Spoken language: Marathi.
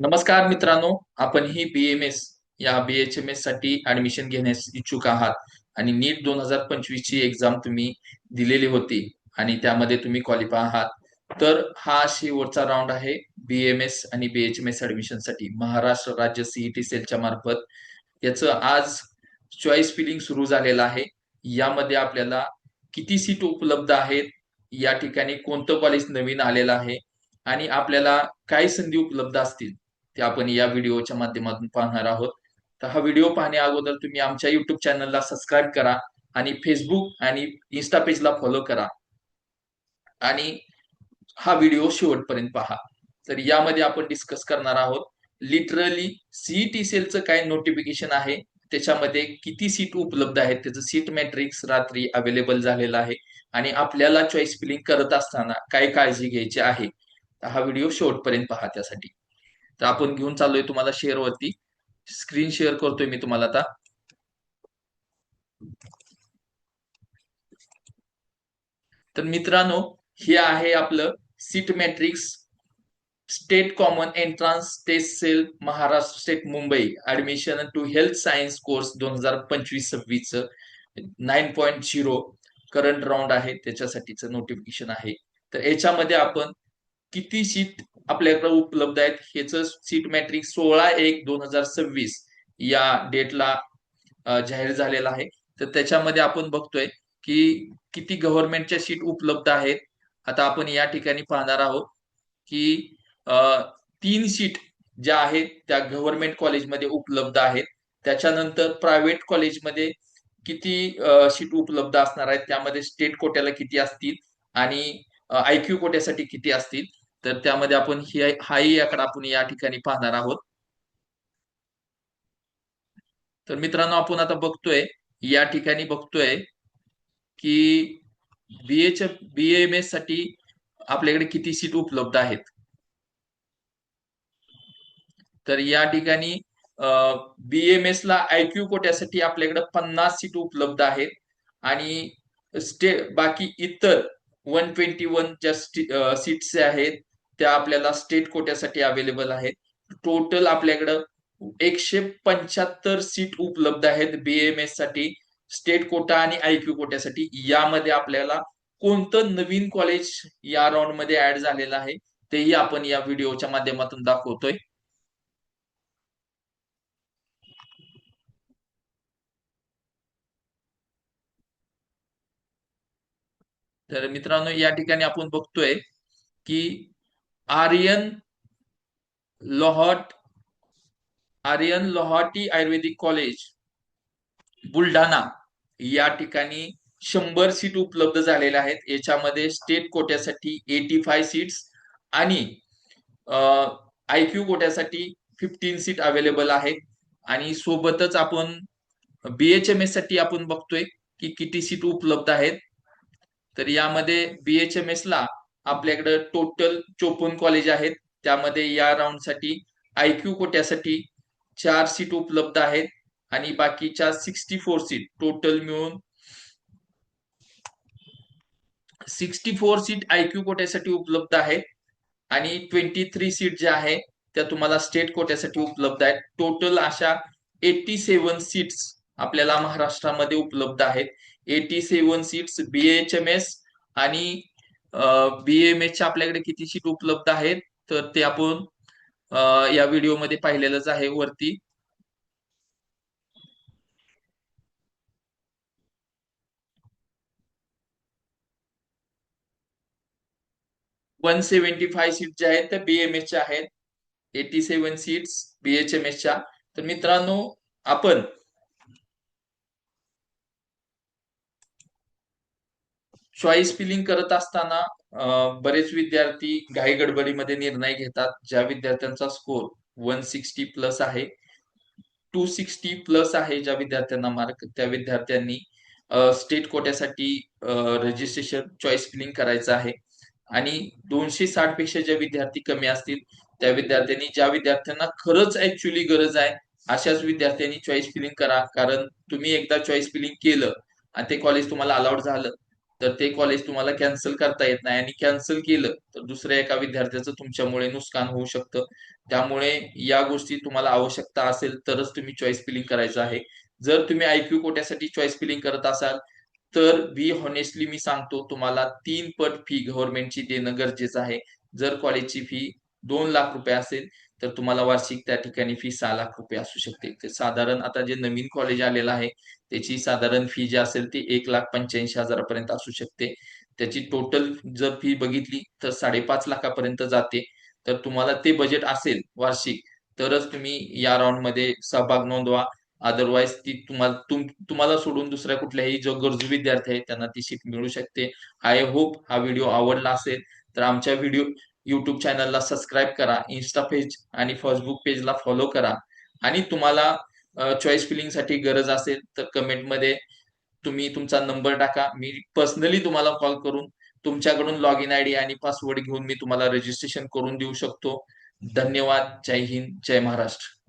नमस्कार मित्रांनो, आपण ही BMS या BHMS साठी ऍडमिशन घेण्यास इच्छुक आहात आणि नीट 2025 ची एक्झाम तुम्ही दिलेली होती आणि त्यामध्ये तुम्ही क्वालिफाय आहात. तर हा शेवटचा राऊंड आहे BMS आणि BHMS ऍडमिशन साठी महाराष्ट्र राज्य CET सेलच्या मार्फत. याचं आज चॉईस फिलिंग सुरू झालेलं आहे. यामध्ये आपल्याला किती सीट उपलब्ध आहेत, या ठिकाणी कोणतं कॉलेज नवीन आलेलं आहे आणि आपल्याला काय संधी उपलब्ध असतील ते आपण या व्हिडिओच्या माध्यमातून पाहणार आहोत. तर हा व्हिडिओ पाहण्या अगोदर तुम्ही आमच्या युट्यूब चॅनलला सबस्क्राईब करा आणि फेसबुक आणि इन्स्टा पेजला फॉलो करा आणि हा व्हिडिओ शेवटपर्यंत पहा. तर यामध्ये आपण डिस्कस करणार आहोत लिटरली सीईटी सेलचं काय नोटिफिकेशन आहे, त्याच्यामध्ये किती सीट उपलब्ध आहेत, त्याचं सीट मॅट्रिक्स रात्री अवेलेबल झालेलं आहे आणि आपल्याला चॉईस फिलिंग करत असताना काय काळजी घ्यायची आहे. तर हा व्हिडिओ शेवटपर्यंत पहा त्यासाठी. तर आपण घेऊन चाललोय तुम्हाला शेअर वरती. स्क्रीन शेअर करतोय मी तुम्हाला आता. तर मित्रांनो, हे आहे आपलं seat matrix state common entrance test cell Maharashtra state Mumbai admission to health science course 2025-26 9.0 current round आहे, त्याच्यासाठीचं नोटिफिकेशन आहे. तर याच्यामध्ये आपण किती सीट आपल्याकडे उपलब्ध आहेत ह्याचं सीट मॅट्रिक्स 16/1/2026 या डेटला जाहीर झालेला आहे. तर त्याच्यामध्ये आपण बघतोय की किती गव्हर्नमेंटच्या सीट उपलब्ध आहेत. आता आपण या ठिकाणी पाहणार आहोत की 3 सीट ज्या आहेत त्या गव्हर्नमेंट कॉलेजमध्ये उपलब्ध आहेत. त्याच्यानंतर प्रायव्हेट कॉलेजमध्ये किती सीट उपलब्ध असणार आहेत, त्यामध्ये स्टेट कोट्याला किती असतील आणि IQ कोट्यासाठी किती असतील. तर त्यामध्ये आपण हाही आकडा आपण या ठिकाणी पाहणार आहोत. तर मित्रांनो, आपण आता बघतोय या ठिकाणी बघतोय की BMS साठी आपल्याकडे किती सीट उपलब्ध आहेत. तर या ठिकाणी BMS ला IQ कोट्यासाठी आपल्याकडे 50 सीट उपलब्ध आहेत आणि बाकी इतर 121 ज्या सीट्स आहेत त्या आपल्याला स्टेट कोट्यासाठी अवेलेबल आहेत. टोटल आपल्याकडे 175 सीट उपलब्ध आहेत BMS साठी स्टेट कोटा आणि IQ कोट्यासाठी. यामध्ये आपल्याला कोणतं नवीन कॉलेज या राऊंड मध्ये ऍड झालेलं आहे तेही आपण या व्हिडिओच्या माध्यमातून दाखवतोय. तर मित्रांनो, या ठिकाणी आपण बघतोय की आर्यन लोहाट आर्यन लोहाटी आयुर्वेदिक कॉलेज बुलढाणा या ठिकाणी 100 सीट उपलब्ध झालेल्या आहेत. याच्यामध्ये स्टेट कोट्यासाठी 85 सीट्स आणि IQ कोट्यासाठी 15 सीट अवेलेबल आहेत. आणि सोबतच आपण BHMS साठी आपण बघतोय की किती सीट उपलब्ध आहेत. तर यामध्ये BHMS ला आपल्याकडे टोटल 54 कॉलेज आहेत. त्यामध्ये या राऊंड साठी IQ कोट्यासाठी 4 सीट उपलब्ध आहेत आणि बाकीच्या 64 सीट टोटल मिळून 64 सीट IQ कोट्यासाठी उपलब्ध आहेत आणि 23 सीट ज्या आहेत त्या तुम्हाला स्टेट कोट्यासाठी उपलब्ध आहेत. टोटल अशा 87 सीट्स आपल्याला महाराष्ट्रामध्ये उपलब्ध आहेत. 87 सीट्स BHMS आणि BMS च्या आपल्याकडे किती सीट उपलब्ध आहेत तर ते आपण या व्हिडिओमध्ये पाहिलेलंच आहे वरती. 175 सीट ज्या आहेत त्या BMS च्या आहेत. 87 सीट्स BHMS च्या. तर मित्रांनो, आपण चॉईस फिलिंग करत असताना बरेच विद्यार्थी घाई गडबडीमध्ये निर्णय घेतात. ज्या विद्यार्थ्यांचा स्कोर 160 प्लस आहे, 260 प्लस आहे, ज्या विद्यार्थ्यांना मार्क, त्या विद्यार्थ्यांनी स्टेट कोट्यासाठी रजिस्ट्रेशन चॉईस फिलिंग करायचं आहे. आणि 260 पेक्षा जे विद्यार्थी कमी असतील त्या विद्यार्थ्यांनी, ज्या विद्यार्थ्यांना खरंच ऍक्च्युअली गरज आहे अशाच विद्यार्थ्यांनी चॉईस फिलिंग करा. कारण तुम्ही एकदा चॉईस फिलिंग केलं आणि ते कॉलेज तुम्हाला अलाउड झालं तर ते कॉलेज तुम्हाला कॅन्सल करता येत नाही, आणि कॅन्सल केलं तर दुसऱ्या एका विद्यार्थ्याचं तुमच्यामुळे नुकसान होऊ शकतं. त्यामुळे या गोष्टी तुम्हाला आवश्यकता असेल तरच तुम्ही चॉईस फिलिंग करायचं आहे. जर तुम्ही IQ कोट्यासाठी चॉईस फिलिंग करत असाल तर बी हॉनेस्टली मी सांगतो, तुम्हाला 3 पट फी गव्हर्नमेंटची देणं गरजेचं आहे. जर कॉलेजची फी ₹2,00,000 असेल तर तुम्हाला वार्षिक त्या ठिकाणी फी ₹6,00,000 असू शकते. तर साधारण आता जे नवीन कॉलेज आलेलं आहे त्याची साधारण फी जी असेल ती 1,85,000 पर्यंत असू शकते. त्याची टोटल जर फी बघितली तर 5.5 लाखापर्यंत जाते. तर तुम्हाला ते बजेट असेल वार्षिक तरच तुम्ही या राउंडमध्ये सहभाग नोंदवा. अदरवाईज ती तुम्हाला सोडून दुसऱ्या कुठल्याही जो गरजू विद्यार्थी आहेत त्यांना ती सीट मिळू शकते. आय होप हा व्हिडिओ आवडला असेल तर आमच्या YouTube चॅनलला सबस्क्राईब करा, इन्स्टा पेज आणि फेसबुक पेजला फॉलो करा, आणि तुम्हाला चॉईस फिलिंगसाठी गरज असेल तर कमेंटमध्ये तुम्ही तुमचा नंबर टाका. मी पर्सनली तुम्हाला कॉल करून तुमच्याकडून लॉग इन आयडी आणि पासवर्ड घेऊन मी तुम्हाला रजिस्ट्रेशन करून देऊ शकतो. धन्यवाद. जय हिंद, जय महाराष्ट्र.